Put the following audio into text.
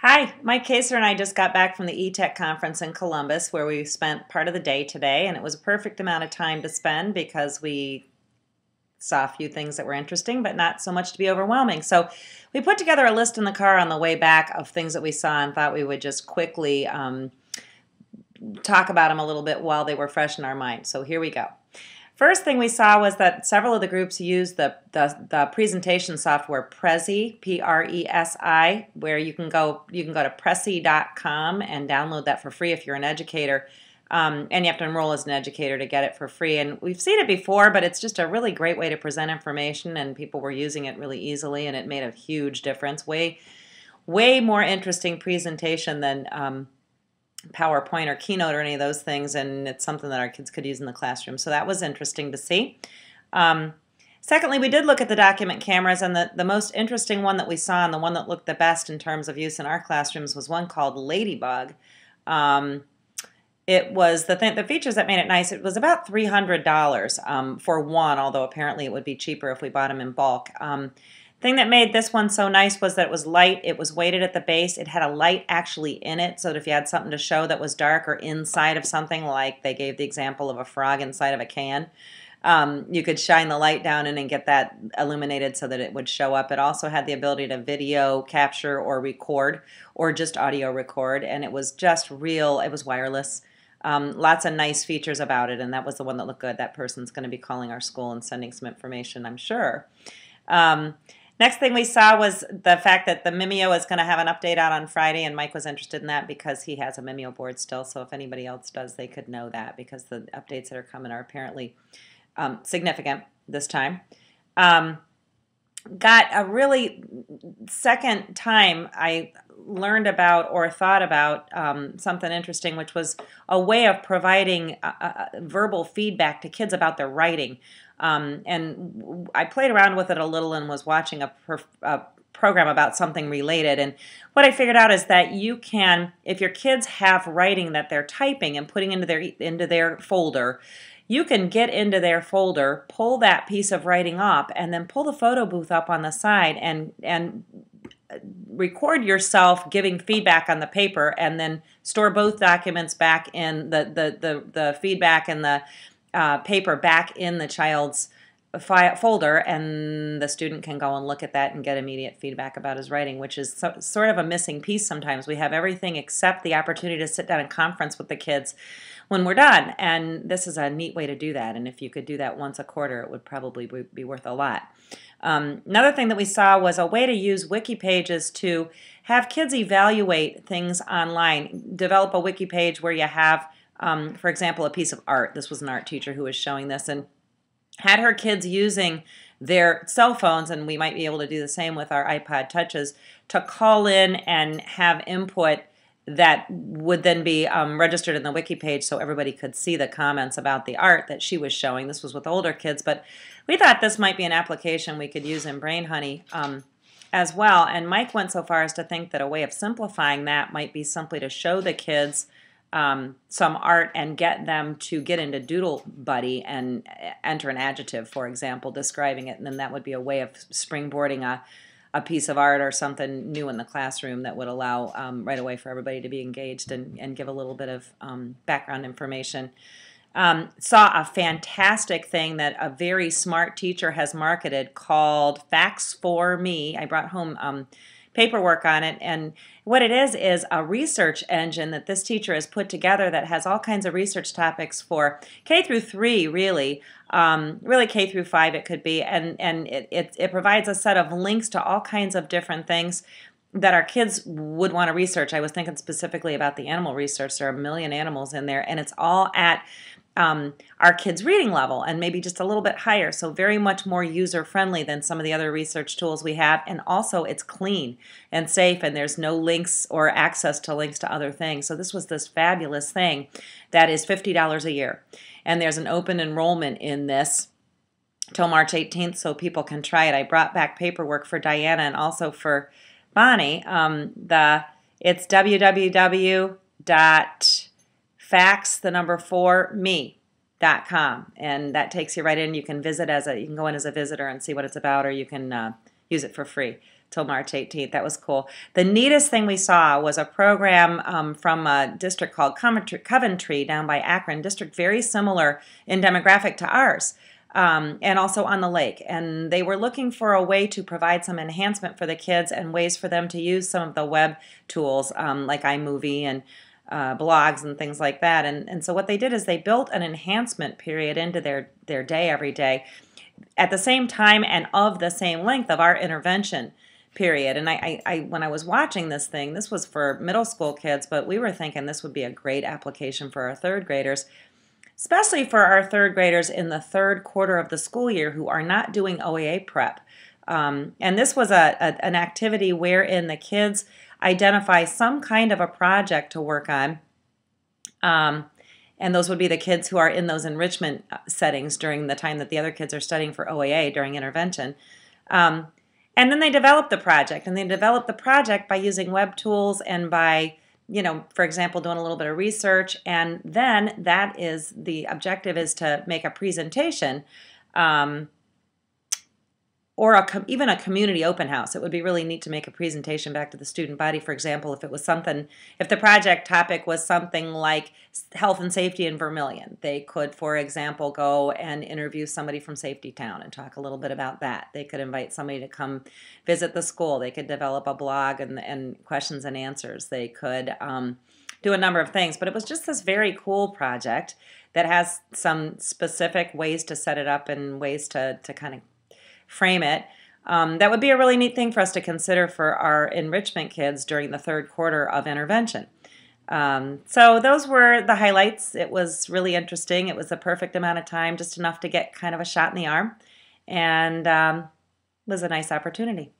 Hi, Mike Kaser and I just got back from the eTech conference in Columbus where we spent part of the day today, and it was a perfect amount of time to spend because we saw a few things that were interesting, but not so much to be overwhelming. So we put together a list in the car on the way back of things that we saw and thought we would just quickly talk about them a little bit while they were fresh in our mind. So here we go. First thing we saw was that several of the groups used the presentation software Prezi, P-R-E-S-I, where you can go to Prezi.com and download that for free if you're an educator. And you have to enroll as an educator to get it for free. And we've seen it before, but it's just a really great way to present information, and people were using it really easily, and it made a huge difference. Way more interesting presentation than PowerPoint or Keynote or any of those things, and it's something that our kids could use in the classroom. So that was interesting to see. Secondly, we did look at the document cameras, and the most interesting one that we saw and the one that looked the best in terms of use in our classrooms was one called Ladybug. It was the features that made it nice. It was about $300 for one, although apparently it would be cheaper if we bought them in bulk. Thing that made this one so nice was that it was light, it was weighted at the base, it had a light actually in it, so that if you had something to show that was dark or inside of something, like they gave the example of a frog inside of a can, you could shine the light down in and get that illuminated so that it would show up. It also had the ability to video capture or record, or just audio record, and it was just real, it was wireless. Lots of nice features about it, and that was the one that looked good. That person's going to be calling our school and sending some information, I'm sure. Next thing we saw was the fact that the Mimeo is going to have an update out on Friday, and Mike was interested in that because he has a Mimeo board still, so if anybody else does, they could know that, because the updates that are coming are apparently significant this time. Got a really second time I learned about or thought about something interesting, which was a way of providing verbal feedback to kids about their writing. And I played around with it a little and was watching a program about something related. And what I figured out is that you can, if your kids have writing that they're typing and putting into their folder, you can get into their folder, pull that piece of writing up, and then pull the photo booth up on the side and record yourself giving feedback on the paper, and then store both documents back in the feedback and the paper back in the child's folder, and the student can go and look at that and get immediate feedback about his writing, which is sort of a missing piece sometimes. We have everything except the opportunity to sit down and conference with the kids when we're done, and this is a neat way to do that, and if you could do that once a quarter, it would probably be worth a lot. Another thing that we saw was a way to use wiki pages to have kids evaluate things online. Develop a wiki page where you have, for example, a piece of art. This was an art teacher who was showing this, and had her kids using their cell phones, and we might be able to do the same with our iPod Touches, to call in and have input that would then be registered in the wiki page so everybody could see the comments about the art that she was showing. This was with older kids, but we thought this might be an application we could use in Brain Honey as well. And Mike went so far as to think that a way of simplifying that might be simply to show the kids some art and get them to get into Doodle Buddy and enter an adjective, for example, describing it, and then that would be a way of springboarding a piece of art or something new in the classroom that would allow right away for everybody to be engaged and give a little bit of background information. Saw a fantastic thing that a very smart teacher has marketed called Facts for Me. I brought home paperwork on it, and what it is a research engine that this teacher has put together that has all kinds of research topics for K through 3, really K through 5 it could be, and it provides a set of links to all kinds of different things that our kids would want to research. I was thinking specifically about the animal research. There are a million animals in there, and it's all at our kids' reading level and maybe just a little bit higher, so very much more user-friendly than some of the other research tools we have, and also it's clean and safe, and there's no links or access to links to other things. So this was this fabulous thing that is $50 a year, and there's an open enrollment in this till March 18th so people can try it. I brought back paperwork for Diana and also for Bonnie. It's www.facts4me.com, and that takes you right in. You can visit you can go in as a visitor and see what it's about, or you can use it for free. till March 18th. That was cool. The neatest thing we saw was a program from a district called Coventry down by Akron, district very similar in demographic to ours, and also on the lake. And they were looking for a way to provide some enhancement for the kids and ways for them to use some of the web tools like iMovie and blogs and things like that. And so what they did is they built an enhancement period into their day every day at the same time and of the same length of our intervention period. And I when I was watching this thing, this was for middle school kids, but we were thinking this would be a great application for our third graders, especially for our third graders in the third quarter of the school year who are not doing OEA prep. And this was an activity wherein the kids identify some kind of a project to work on. And those would be the kids who are in those enrichment settings during the time that the other kids are studying for OEA during intervention. And then they develop the project. And they develop the project by using web tools and by, for example, doing a little bit of research. And then the objective is to make a presentation or even a community open house. It would be really neat to make a presentation back to the student body, for example, if the project topic was something like health and safety in Vermilion. They could, for example, go and interview somebody from Safety Town and talk a little bit about that. They could invite somebody to come visit the school. They could develop a blog and questions and answers. They could do a number of things, but it was just this very cool project that has some specific ways to set it up and ways to kind of frame it. That would be a really neat thing for us to consider for our enrichment kids during the third quarter of intervention. So those were the highlights. It was really interesting. It was the perfect amount of time, just enough to get kind of a shot in the arm, and was a nice opportunity.